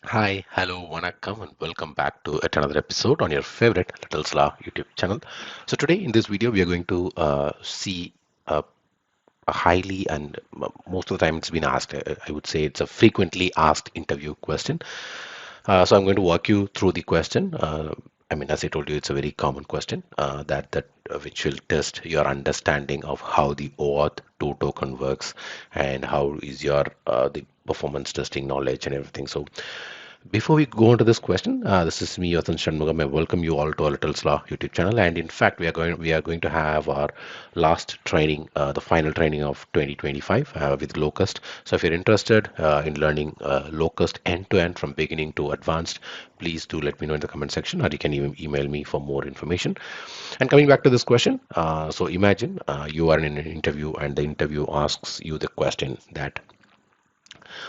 Hi, hello, vanakkam, and welcome back to yet another episode on your favorite Little Law YouTube channel. So today in this video, we are going to see a highly and most of the time it's been asked. I would say it's a frequently asked interview question. So I'm going to walk you through the question. I mean, as I told you, it's a very common question that which will test your understanding of how the OAuth 2 token works and how is your the performance testing knowledge and everything. So before we go into this question, this is me, Yathan Shanmugam. I welcome you all to our Little Slaw YouTube channel. And in fact, we are going to have our last training, the final training of 2025 with Locust. So if you're interested in learning Locust end to end from beginning to advanced, please do let me know in the comment section, or you can even email me for more information. And coming back to this question, so imagine you are in an interview and the interview asks you the question that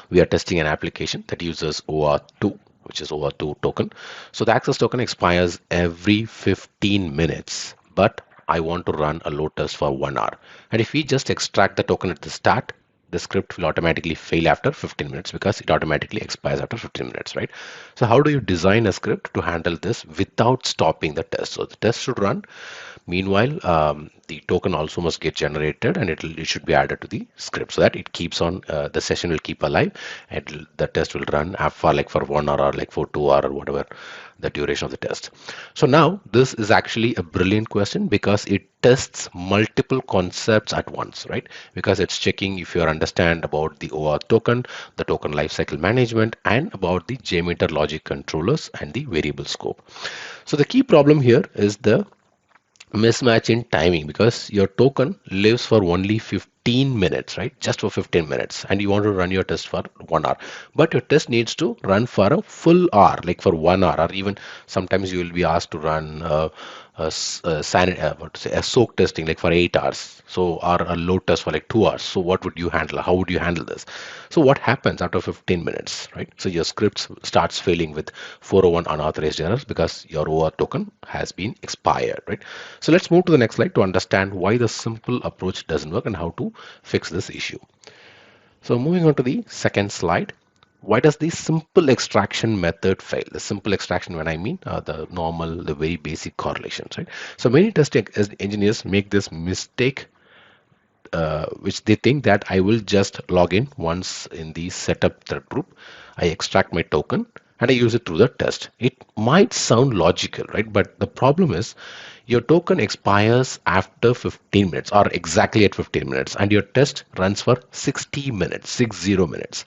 we are testing an application that uses OAuth2, which is OAuth2 token. So the access token expires every 15 minutes, but I want to run a load test for 1 hour. And if we just extract the token at the start, the script will automatically fail after 15 minutes because it automatically expires after 15 minutes, right? So how do you design a script to handle this without stopping the test? So the test should run. Meanwhile, the token also must get generated and it should be added to the script so that it keeps on, the session will keep alive and the test will run for 1 hour or like for 2 hour or whatever the duration of the test. So now this is actually a brilliant question because it tests multiple concepts at once, right? Because it's checking if you understand about the OAuth token, the token lifecycle management, and about the JMeter logic controllers and the variable scope. So the key problem here is the mismatch in timing because your token lives for only 15 minutes, right? Just for 15 minutes, and you want to run your test for 1 hour, but your test needs to run for a full hour, like for 1 hour, or even sometimes you will be asked to run a soak testing like for 8 hours, so or a load test for like 2 hours. So what would you handle? How would you handle this? So what happens after 15 minutes, right? So your script starts failing with 401 unauthorized errors because your OAuth token has been expired, right? So let's move to the next slide to understand why the simple approach doesn't work and how to fix this issue. So moving on to the second slide, why does the simple extraction method fail? The simple extraction, when I mean the normal, the very basic correlations, right? So many testing engineers make this mistake, which they think that I will just log in once in the setup thread group, I extract my token and I use it through the test. It might sound logical, right? But the problem is your token expires after 15 minutes or exactly at 15 minutes and your test runs for 60 minutes, 60 minutes.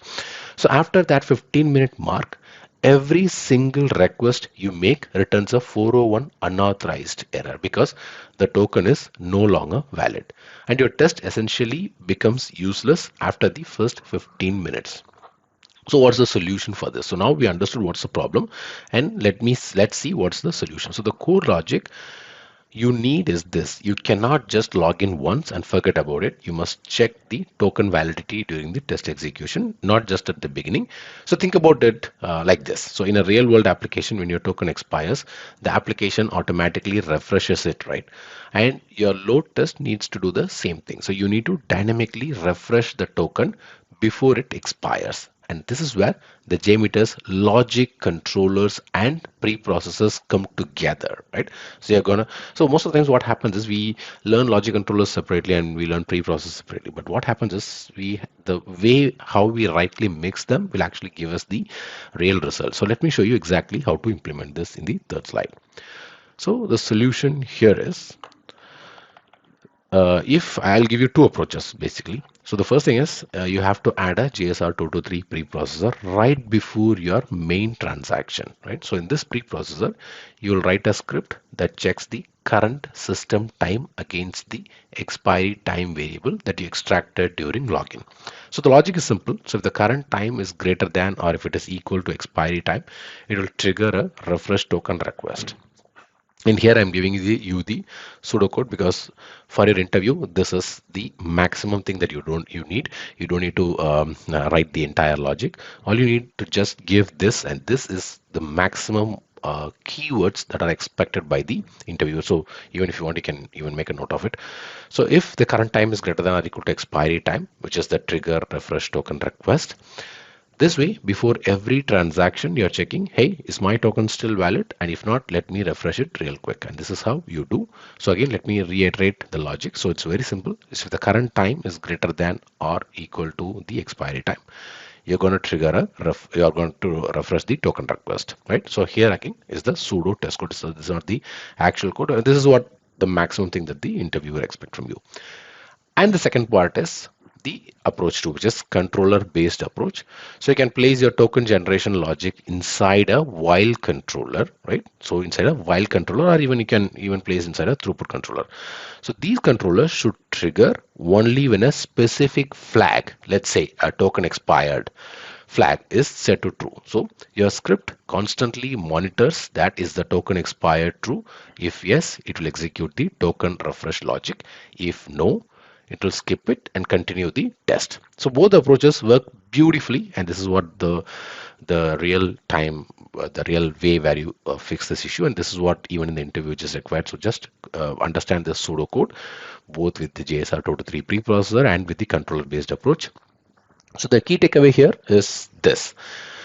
So after that 15-minute mark, every single request you make returns a 401 unauthorized error because the token is no longer valid and your test essentially becomes useless after the first 15 minutes. So what's the solution for this? So now we understood what's the problem and let's see what's the solution. So the core logic you need is this: you cannot just log in once and forget about it. You must check the token validity during the test execution, not just at the beginning. So think about it like this. So in a real world application, when your token expires, the application automatically refreshes it, right? And your load test needs to do the same thing. So you need to dynamically refresh the token before it expires. And this is where the JMeter's logic controllers and preprocessors come together, right? So you're gonna, so most of the times what happens is we learn logic controllers separately and we learn preprocessors separately. But what happens is the way how we rightly mix them will actually give us the real result. So let me show you exactly how to implement this in the third slide. So the solution here is, if I'll give you two approaches basically. So the first thing is you have to add a JSR223 preprocessor right before your main transaction, right? So in this preprocessor, you'll write a script that checks the current system time against the expiry time variable that you extracted during login. So the logic is simple. So if the current time is greater than or if it is equal to expiry time, it will trigger a refresh token request. And here I'm giving you the pseudocode because for your interview, this is the maximum thing that you need. You don't need to write the entire logic. All you need to just give this, and this is the maximum keywords that are expected by the interviewer. So even if you want, you can even make a note of it. So if the current time is greater than or equal to expiry time, which is the trigger refresh token request, This way, before every transaction, you're checking, hey, is my token still valid? And if not, let me refresh it real quick. And this is how you do. So again, let me reiterate the logic. So it's very simple. If the current time is greater than or equal to the expiry time, you're going to trigger you're going to refresh the token request, right? So here again is the pseudo test code. So this is not the actual code. This is what the maximum thing that the interviewer expect from you. And the second part is the approach to, which is controller based approach. So you can place your token generation logic inside a while controller, right? So inside a while controller, or even you can even place inside a throughput controller. So these controllers should trigger only when a specific flag, let's say a token expired flag, is set to true. So your script constantly monitors that is the token expired true. If yes, it will execute the token refresh logic. If no, it will skip it and continue the test. So both approaches work beautifully, and this is what the real time, the real way where you fix this issue, and this is what even in the interview is required. So just understand the pseudocode both with the JSR223 preprocessor and with the controller based approach. So the key takeaway here is this.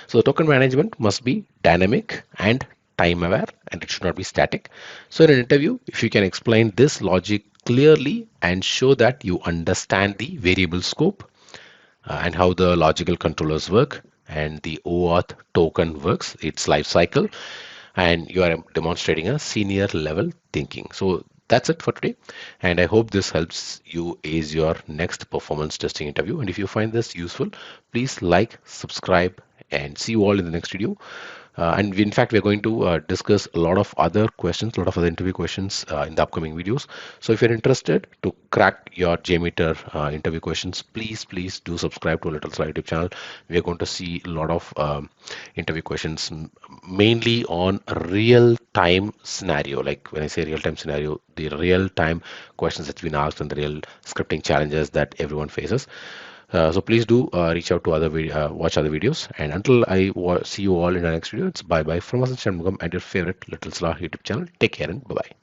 So the token management must be dynamic and time aware, and it should not be static. So in an interview, if you can explain this logic clearly and show that you understand the variable scope and how the logical controllers work and the OAuth token works, its life cycle, and you are demonstrating a senior level thinking. So that's it for today, and I hope this helps you ace your next performance testing interview. And if you find this useful, please like, subscribe, and see you all in the next video. And in fact, we're going to discuss a lot of other questions, a lot of other interview questions in the upcoming videos. So if you're interested to crack your JMeter interview questions, please do subscribe to Little Sly YouTube channel. We are going to see a lot of interview questions, mainly on real-time scenario. Like when I say real-time scenario, the real-time questions that's been asked and the real scripting challenges that everyone faces. So please do reach out to watch other videos. And until I see you all in the next video, it's bye bye from Vasan Shanmugam and your favorite Little Sla YouTube channel. Take care and bye bye.